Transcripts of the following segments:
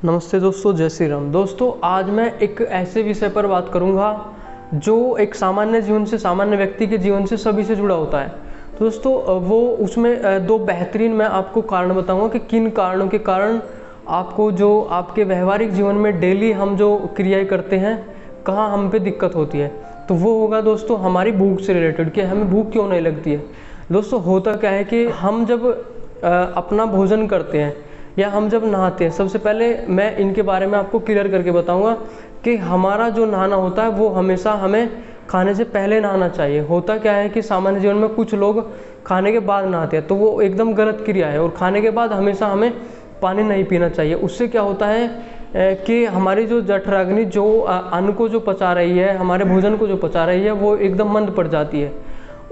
नमस्ते दोस्तों, जय श्री राम। दोस्तों, आज मैं एक ऐसे विषय पर बात करूंगा जो एक सामान्य जीवन से, सामान्य व्यक्ति के जीवन से, सभी से जुड़ा होता है। तो दोस्तों, वो उसमें दो बेहतरीन मैं आपको कारण बताऊंगा कि किन कारणों के कारण आपको जो आपके व्यवहारिक जीवन में डेली हम जो क्रियाएं करते हैं, कहाँ हम पे दिक्कत होती है। तो वो होगा दोस्तों हमारी भूख से रिलेटेड, कि हमें भूख क्यों नहीं लगती है। दोस्तों, होता क्या है कि हम जब अपना भोजन करते हैं या हम जब नहाते हैं, सबसे पहले मैं इनके बारे में आपको क्लियर करके बताऊंगा कि हमारा जो नहाना होता है वो हमेशा हमें खाने से पहले नहाना चाहिए। होता क्या है कि सामान्य जीवन में कुछ लोग खाने के बाद नहाते हैं, तो वो एकदम गलत क्रिया है। और खाने के बाद हमेशा हमें पानी नहीं पीना चाहिए। उससे क्या होता है कि हमारी जो जठराग्नि जो अन्न को जो पचा रही है, हमारे भोजन को जो पचा रही है, वो एकदम मंद पड़ जाती है।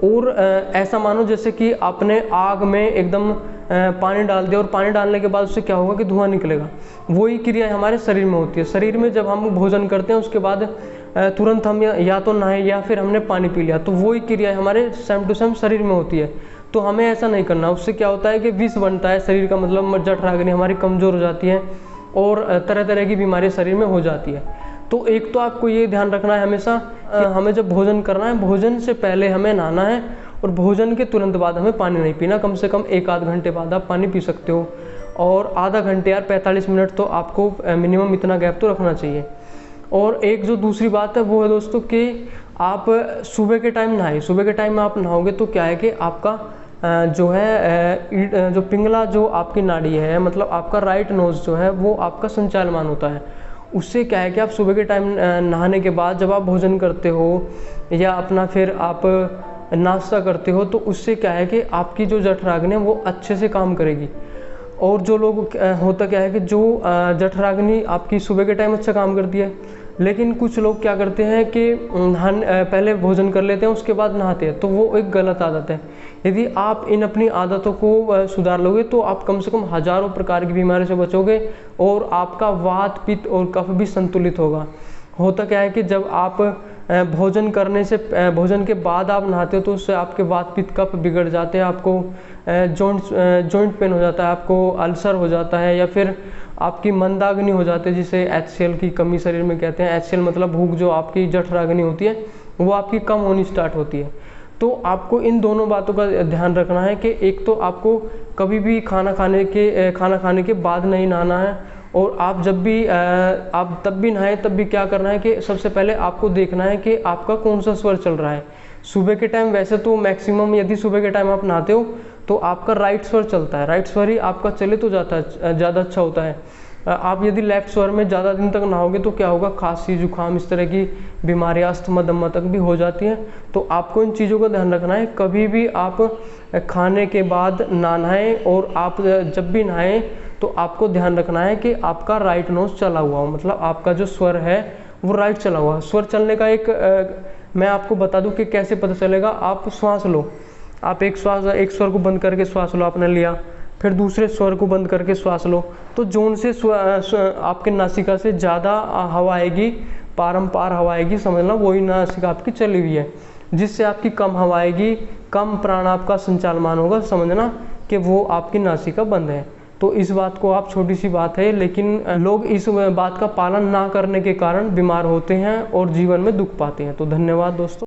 और ऐसा मानो जैसे कि आपने आग में एकदम पानी डाल दिया और पानी डालने के बाद उससे क्या होगा कि धुआं निकलेगा। वही क्रिया हमारे शरीर में होती है। शरीर में जब हम भोजन करते हैं उसके बाद तुरंत हम या तो नहाए या फिर हमने पानी पी लिया, तो वही क्रिया हमारे सेम टू सेम शरीर में होती है। तो हमें ऐसा नहीं करना। उससे क्या होता है कि विष बनता है शरीर का, मतलब जठराग्नि हमारी कमज़ोर हो जाती है और तरह तरह की बीमारी शरीर में हो जाती है। तो एक तो आपको ये ध्यान रखना है हमेशा, हमें जब भोजन करना है, भोजन से पहले हमें नहाना है और भोजन के तुरंत बाद हमें पानी नहीं पीना। कम से कम एक आध घंटे बाद आप पानी पी सकते हो, और आधा घंटे यार 45 मिनट तो आपको मिनिमम इतना गैप तो रखना चाहिए। और एक जो दूसरी बात है वो है दोस्तों कि आप सुबह के टाइम नहाए। सुबह के टाइम में आप नहाओगे तो क्या है कि आपका जो है जो पिंगला जो आपकी नाड़ी है, मतलब आपका राइट नोज जो है वो आपका संचालमान होता है। उससे क्या है कि आप सुबह के टाइम नहाने के बाद जब आप भोजन करते हो या अपना फिर आप नाश्ता करते हो, तो उससे क्या है कि आपकी जो जठराग्नि है वो अच्छे से काम करेगी। और जो लोग होता क्या है कि जो जठराग्नि आपकी सुबह के टाइम अच्छा काम करती है, लेकिन कुछ लोग क्या करते हैं कि पहले भोजन कर लेते हैं उसके बाद नहाते हैं, तो वो एक गलत आदत है। यदि आप इन अपनी आदतों को सुधार लोगे तो आप कम से कम हजारों प्रकार की बीमारी से बचोगे और आपका वात, पित्त और कफ भी संतुलित होगा। होता क्या है कि जब आप भोजन करने से, भोजन के बाद आप नहाते हो तो उससे आपके वात, पित्त, कफ बिगड़ जाते हैं, आपको जॉइंट पेन हो जाता है, आपको अल्सर हो जाता है, या फिर आपकी मंदाग्नि हो जाती है, जिसे HCl की कमी शरीर में कहते हैं। HCl मतलब भूख, जो आपकी जठराग्नि होती है वो आपकी कम होनी स्टार्ट होती है। तो आपको इन दोनों बातों का ध्यान रखना है कि एक तो आपको कभी भी खाना खाने के बाद नहीं नहाना है, और आप जब भी आप तब भी नहाएं तब भी क्या करना है कि सबसे पहले आपको देखना है कि आपका कौन सा स्वर चल रहा है। सुबह के टाइम वैसे तो मैक्सिमम, यदि सुबह के टाइम आप नहाते हो तो आपका राइट स्वर चलता है, राइट स्वर ही आपका चले तो ज़्यादा अच्छा होता है। आप यदि लेफ्ट स्वर में ज़्यादा दिन तक नहाओगे तो क्या होगा, खांसी, जुकाम, इस तरह की बीमारियाँ, अस्थमा, दमा तक भी हो जाती हैं। तो आपको इन चीज़ों का ध्यान रखना है। कभी भी आप खाने के बाद ना नहाएं, और आप जब भी नहाएं तो आपको ध्यान रखना है कि आपका राइट नोज चला हुआ हो, मतलब आपका जो स्वर है वो राइट चला हुआ है। स्वर चलने का मैं आपको बता दूं कि कैसे पता चलेगा। आप श्वास लो, आप एक स्वर को बंद करके श्वास लो, आपने लिया, फिर दूसरे स्वर को बंद करके श्वास लो, तो जोन से आपके नासिका से ज़्यादा हवा आएगी, पारंपार हवा आएगी, समझना वही नासिका आपकी चली हुई है। जिससे आपकी कम हवा आएगी, कम प्राण आपका संचालमान होगा, समझना कि वो आपकी नासिका बंद है। तो इस बात को आप, छोटी सी बात है लेकिन लोग इस बात का पालन ना करने के कारण बीमार होते हैं और जीवन में दुख पाते हैं। तो धन्यवाद दोस्तों।